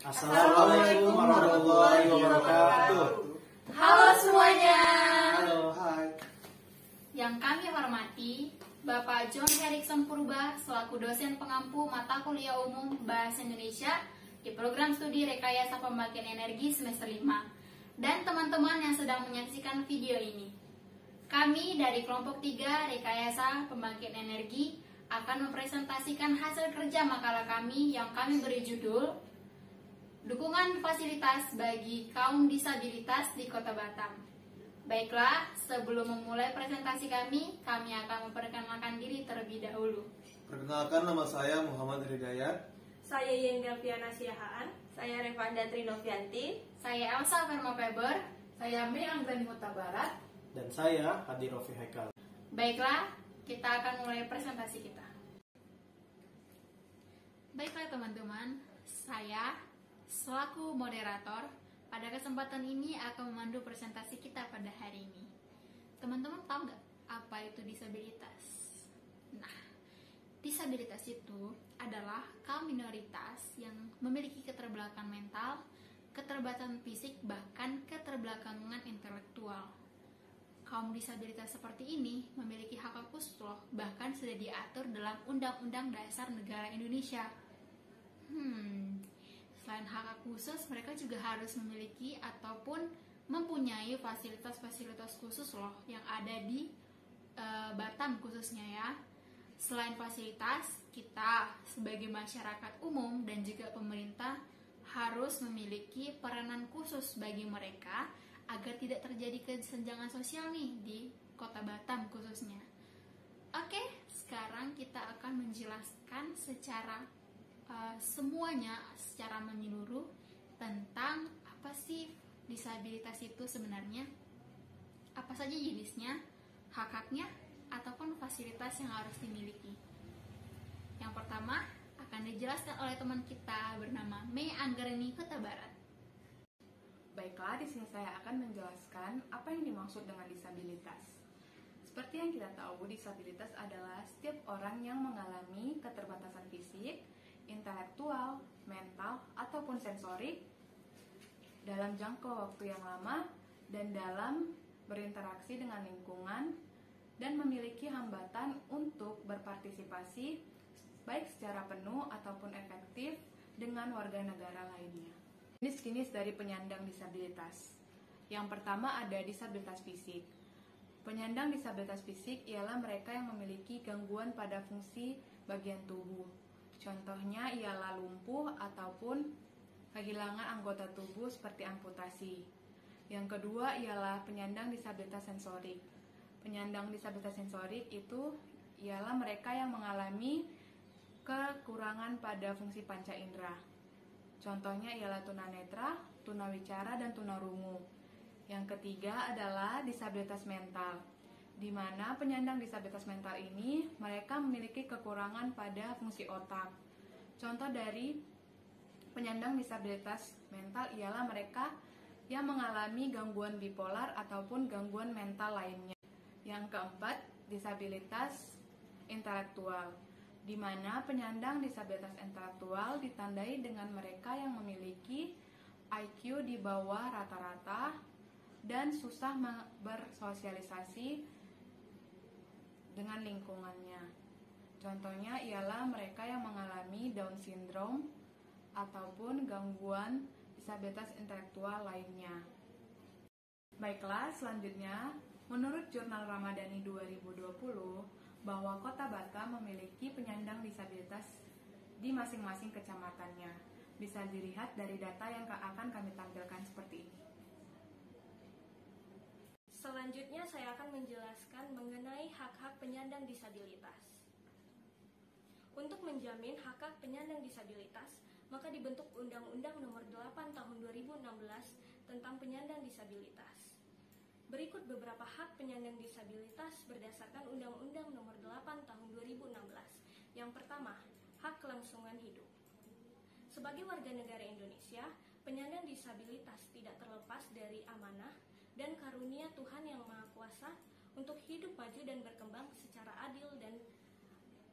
Assalamualaikum warahmatullahi wabarakatuh. Halo semuanya. Halo, hai. Yang kami hormati Bapak John Herikson Purba selaku dosen pengampu mata kuliah umum Bahasa Indonesia di program studi Rekayasa Pembangkit Energi semester 5 dan teman-teman yang sedang menyaksikan video ini. Kami dari kelompok 3 Rekayasa Pembangkit Energi akan mempresentasikan hasil kerja makalah kami yang kami beri judul Dukungan Fasilitas bagi Kaum Disabilitas di Kota Batam. Baiklah, sebelum memulai presentasi kami akan memperkenalkan diri terlebih dahulu. Perkenalkan, nama saya Muhammad Hidayat. Saya Yengga Fiana Siahaan. Saya Revanda Trinovianti. Saya Elsa Karma Feber. Saya Mei Anggrani Huta Barat. Dan saya Hadi Rofi Haikal. Baiklah, kita akan mulai presentasi kita. Baiklah teman-teman, saya selaku moderator pada kesempatan ini akan memandu presentasi kita pada hari ini. Teman-teman tahu nggak apa itu disabilitas? Nah, disabilitas itu adalah kaum minoritas yang memiliki keterbelakangan mental, keterbatasan fisik, bahkan keterbelakangan intelektual. Kaum disabilitas seperti ini memiliki hak khusus loh, bahkan sudah diatur dalam Undang-Undang Dasar Negara Indonesia. Selain hak khusus, mereka juga harus memiliki ataupun mempunyai fasilitas-fasilitas khusus loh yang ada di Batam khususnya ya. Selain fasilitas, kita sebagai masyarakat umum dan juga pemerintah harus memiliki peranan khusus bagi mereka agar tidak terjadi kesenjangan sosial nih di Kota Batam khususnya. Oke, sekarang kita akan menjelaskan secara semuanya secara menyeluruh tentang apa sih disabilitas itu sebenarnya, apa saja jenisnya, hak-haknya, ataupun fasilitas yang harus dimiliki. Yang pertama akan dijelaskan oleh teman kita bernama Mei Anggrani Huta Barat. Baiklah, di sini saya akan menjelaskan apa yang dimaksud dengan disabilitas. Seperti yang kita tahu, disabilitas adalah setiap orang yang mengalami keterbatasan fisik, intelektual, mental, ataupun sensorik dalam jangka waktu yang lama dan dalam berinteraksi dengan lingkungan dan memiliki hambatan untuk berpartisipasi baik secara penuh ataupun efektif dengan warga negara lainnya. Jenis-jenis dari penyandang disabilitas. Yang pertama ada disabilitas fisik. Penyandang disabilitas fisik ialah mereka yang memiliki gangguan pada fungsi bagian tubuh. Contohnya ialah lumpuh ataupun kehilangan anggota tubuh seperti amputasi. Yang kedua ialah penyandang disabilitas sensorik. Penyandang disabilitas sensorik itu ialah mereka yang mengalami kekurangan pada fungsi panca indera. Contohnya ialah tunanetra, tunawicara, dan tunarungu. Yang ketiga adalah disabilitas mental, di mana penyandang disabilitas mental ini mereka memiliki kekurangan pada fungsi otak. Contoh dari penyandang disabilitas mental ialah mereka yang mengalami gangguan bipolar ataupun gangguan mental lainnya. Yang keempat, disabilitas intelektual, di mana penyandang disabilitas intelektual ditandai dengan mereka yang memiliki IQ di bawah rata-rata dan susah bersosialisasi dengan lingkungannya. Contohnya ialah mereka yang mengalami Down syndrome ataupun gangguan disabilitas intelektual lainnya. Baiklah, selanjutnya, menurut Jurnal Ramadhani 2020, bahwa Kota Batam memiliki penyandang disabilitas di masing-masing kecamatannya. Bisa dilihat dari data yang akan kami tampilkan seperti ini. Selanjutnya saya akan menjelaskan mengenai hak-hak penyandang disabilitas. Untuk menjamin hak-hak penyandang disabilitas, maka dibentuk Undang-Undang Nomor 8 Tahun 2016 tentang penyandang disabilitas. Berikut beberapa hak penyandang disabilitas berdasarkan Undang-Undang Nomor 8 Tahun 2016. Yang pertama, hak kelangsungan hidup. Sebagai warga negara Indonesia, penyandang disabilitas tidak terlepas dari amanah dan karunia Tuhan Yang Maha Kuasa untuk hidup maju dan berkembang secara adil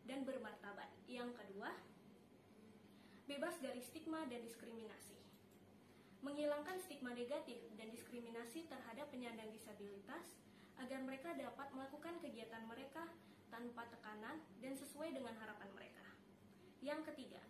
dan bermartabat. Yang kedua, bebas dari stigma dan diskriminasi. Menghilangkan stigma negatif dan diskriminasi terhadap penyandang disabilitas agar mereka dapat melakukan kegiatan mereka tanpa tekanan dan sesuai dengan harapan mereka. Yang ketiga,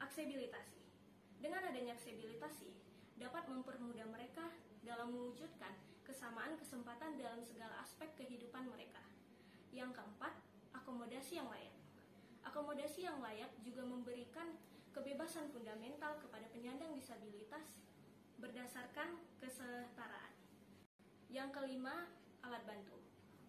aksesibilitasi. Dengan adanya aksesibilitasi, dapat mempermudah mereka dalam mewujudkan kesamaan kesempatan dalam segala aspek kehidupan mereka. Yang keempat, akomodasi yang layak. Akomodasi yang layak juga memberikan kebebasan fundamental kepada penyandang disabilitas berdasarkan kesetaraan. Yang kelima, alat bantu.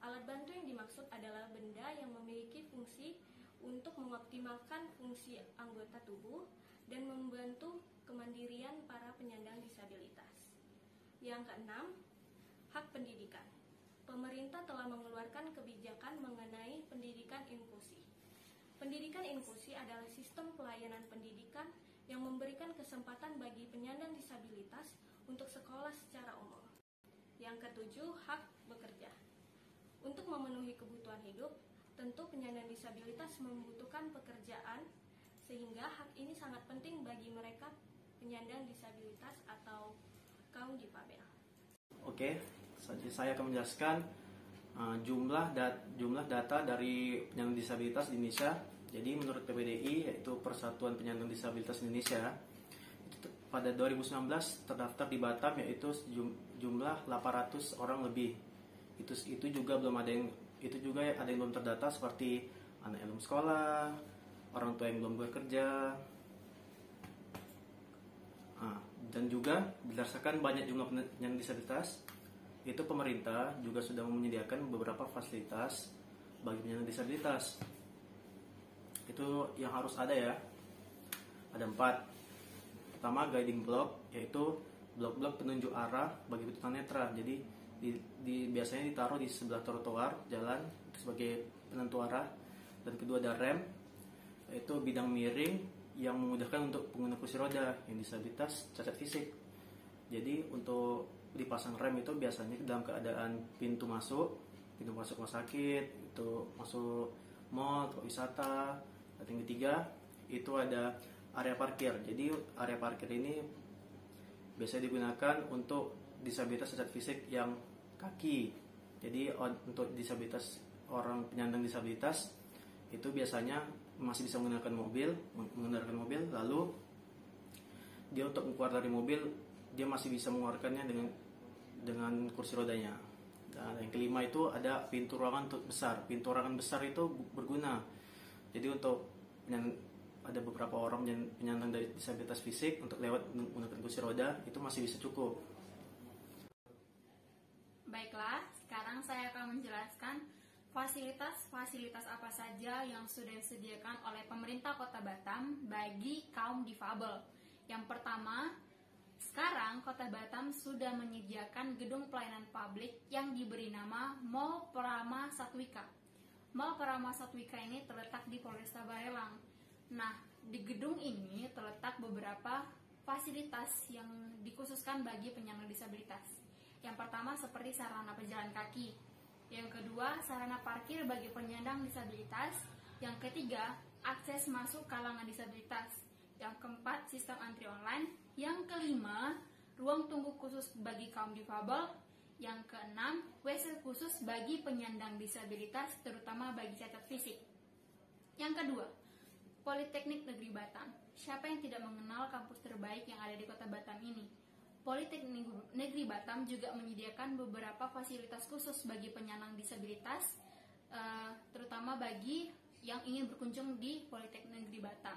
Alat bantu yang dimaksud adalah benda yang memiliki fungsi untuk mengoptimalkan fungsi anggota tubuh dan membantu kemandirian para penyandang disabilitas. Yang keenam, hak pendidikan. Pemerintah telah mengeluarkan kebijakan mengenai pendidikan inklusi. Pendidikan inklusi adalah sistem pelayanan pendidikan yang memberikan kesempatan bagi penyandang disabilitas untuk sekolah secara umum. Yang ketujuh, hak bekerja. Untuk memenuhi kebutuhan hidup, tentu penyandang disabilitas membutuhkan pekerjaan, sehingga hak ini sangat penting bagi mereka penyandang disabilitas atau kaum difabel. Oke, saya akan menjelaskan jumlah data dari penyandang disabilitas di Indonesia. Jadi menurut PPDI, yaitu Persatuan Penyandang Disabilitas Indonesia, pada 2019 terdaftar di Batam yaitu jumlah 800 orang lebih. Itu juga ada yang belum terdata, seperti anak yang belum sekolah, orang tua yang belum bekerja. Dan juga berdasarkan banyak jumlah penyandang disabilitas, itu pemerintah juga sudah menyediakan beberapa fasilitas bagi penyandang disabilitas. Itu yang harus ada ya. Ada 4. Pertama, guiding block, yaitu blok-blok penunjuk arah bagi tunanetra. Jadi biasanya ditaruh di sebelah trotoar jalan sebagai penentu arah. Dan kedua, ada rem, yaitu bidang miring yang memudahkan untuk pengguna kursi roda yang disabilitas cacat fisik. Jadi untuk dipasang rem itu biasanya dalam keadaan pintu masuk rumah sakit, itu masuk mall, tempat wisata. Dan yang ketiga, itu ada area parkir. Jadi area parkir ini biasanya digunakan untuk disabilitas cacat fisik yang kaki. Jadi untuk disabilitas orang penyandang disabilitas itu biasanya masih bisa menggunakan mobil, lalu dia untuk keluar dari mobil dia masih bisa mengeluarkannya dengan kursi rodanya. Dan yang kelima itu ada pintu ruangan besar. Pintu ruangan besar itu berguna. Jadi untuk ada beberapa orang penyandang dari disabilitas fisik untuk lewat menggunakan kursi roda itu masih bisa cukup. Baiklah, sekarang saya akan menjelaskan fasilitas-fasilitas apa saja yang sudah disediakan oleh pemerintah Kota Batam bagi kaum difabel. Yang pertama, sekarang Kota Batam sudah menyediakan gedung pelayanan publik yang diberi nama Mall Prama Satwika. Mall Prama Satwika ini terletak di Polresta Barelang. Nah, di gedung ini terletak beberapa fasilitas yang dikhususkan bagi penyandang disabilitas. Yang pertama, seperti sarana pejalan kaki. Yang kedua, sarana parkir bagi penyandang disabilitas. Yang ketiga, akses masuk kalangan disabilitas. Yang keempat, sistem antri online. Yang kelima, ruang tunggu khusus bagi kaum difabel. Yang keenam, WC khusus bagi penyandang disabilitas, terutama bagi cacat fisik. Yang kedua, Politeknik Negeri Batam. Siapa yang tidak mengenal kampus terbaik yang ada di Kota Batam ini? Politeknik Negeri Batam juga menyediakan beberapa fasilitas khusus bagi penyandang disabilitas, terutama bagi yang ingin berkunjung di Politeknik Negeri Batam.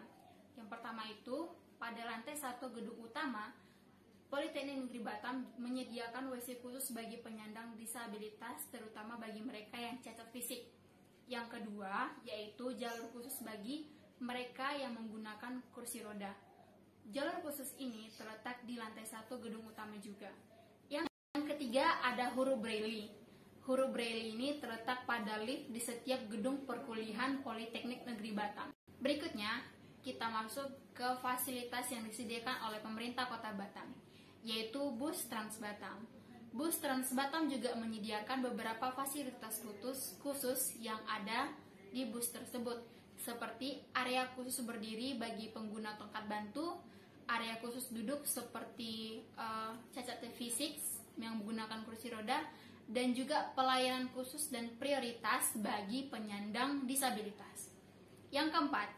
Yang pertama itu, pada lantai 1 gedung utama, Politeknik Negeri Batam menyediakan WC khusus bagi penyandang disabilitas, terutama bagi mereka yang cacat fisik. Yang kedua, yaitu jalur khusus bagi mereka yang menggunakan kursi roda. Jalur khusus ini terletak di lantai 1 gedung utama juga. Yang ketiga, ada huruf braille. Huruf braille ini terletak pada lift di setiap gedung perkuliahan Politeknik Negeri Batam. Berikutnya, kita masuk ke fasilitas yang disediakan oleh pemerintah Kota Batam, yaitu bus Trans Batam. Bus Trans Batam juga menyediakan beberapa fasilitas khusus yang ada di bus tersebut. seperti area khusus berdiri bagi pengguna tongkat bantu, area khusus duduk seperti cacat fisik yang menggunakan kursi roda, dan juga pelayanan khusus dan prioritas bagi penyandang disabilitas. Yang keempat,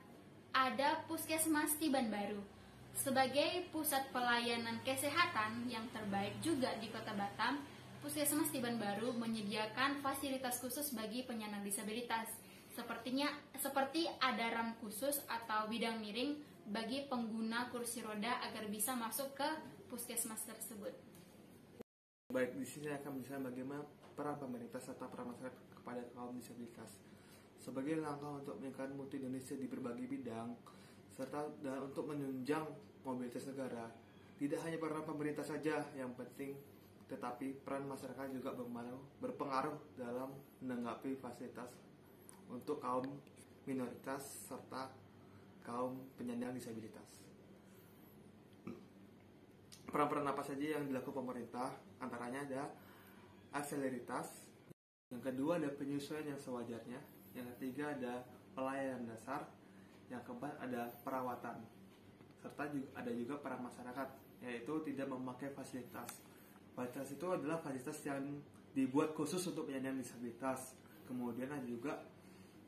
ada Puskesmas Tiban Baru. Sebagai pusat pelayanan kesehatan yang terbaik juga di Kota Batam, Puskesmas Tiban Baru menyediakan fasilitas khusus bagi penyandang disabilitas. Seperti ada ram khusus atau bidang miring bagi pengguna kursi roda agar bisa masuk ke puskesmas tersebut. Baik, di sini saya akan menjelaskan bagaimana peran pemerintah serta peran masyarakat kepada kaum disabilitas. Sebagai langkah untuk meningkatkan mutu Indonesia di berbagai bidang, serta untuk menunjang mobilitas negara, tidak hanya peran pemerintah saja yang penting, tetapi peran masyarakat juga berpengaruh dalam menanggapi fasilitas untuk kaum minoritas serta kaum penyandang disabilitas. Peran-peran apa saja yang dilakukan pemerintah? Antaranya ada akseleritas, yang kedua ada penyesuaian yang sewajarnya, yang ketiga ada pelayanan dasar, yang keempat ada perawatan, serta ada juga peran masyarakat, yaitu tidak memakai fasilitas. Fasilitas itu adalah fasilitas yang dibuat khusus untuk penyandang disabilitas. Kemudian ada juga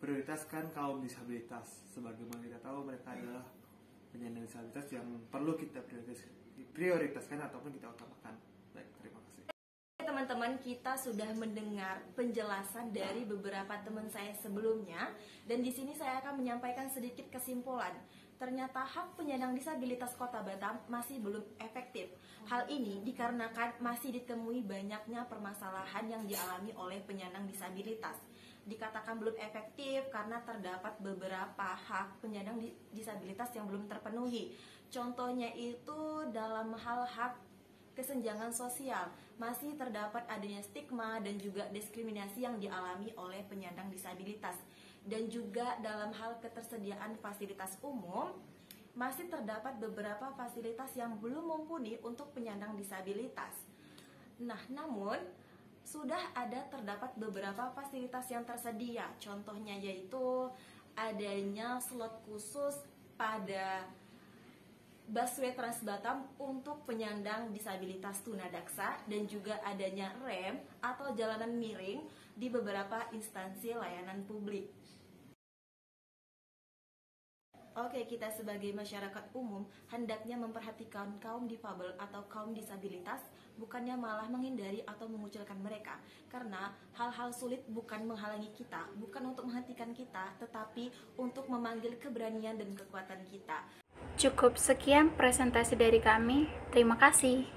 prioritaskan kaum disabilitas. Sebagaimana kita tahu, mereka adalah penyandang disabilitas yang perlu kita prioritaskan ataupun kita utamakan. Baik, terima kasih. Teman-teman, kita sudah mendengar penjelasan dari beberapa teman saya sebelumnya, dan di sini saya akan menyampaikan sedikit kesimpulan. Ternyata hak penyandang disabilitas Kota Batam masih belum efektif. Hal ini dikarenakan masih ditemui banyaknya permasalahan yang dialami oleh penyandang disabilitas. Dikatakan belum efektif karena terdapat beberapa hak penyandang disabilitas yang belum terpenuhi. Contohnya itu dalam hal hak kesenjangan sosial, masih terdapat adanya stigma dan juga diskriminasi yang dialami oleh penyandang disabilitas. Dan juga dalam hal ketersediaan fasilitas umum, masih terdapat beberapa fasilitas yang belum mumpuni untuk penyandang disabilitas. Nah, namun sudah terdapat beberapa fasilitas yang tersedia. Contohnya yaitu adanya slot khusus pada busway Trans Batam untuk penyandang disabilitas tunadaksa, dan juga adanya rem atau jalanan miring di beberapa instansi layanan publik. Oke, kita sebagai masyarakat umum hendaknya memperhatikan kaum difabel atau kaum disabilitas, bukannya malah menghindari atau mengucilkan mereka. Karena hal-hal sulit bukan menghalangi kita, bukan untuk menghentikan kita, tetapi untuk memanggil keberanian dan kekuatan kita. Cukup sekian presentasi dari kami. Terima kasih.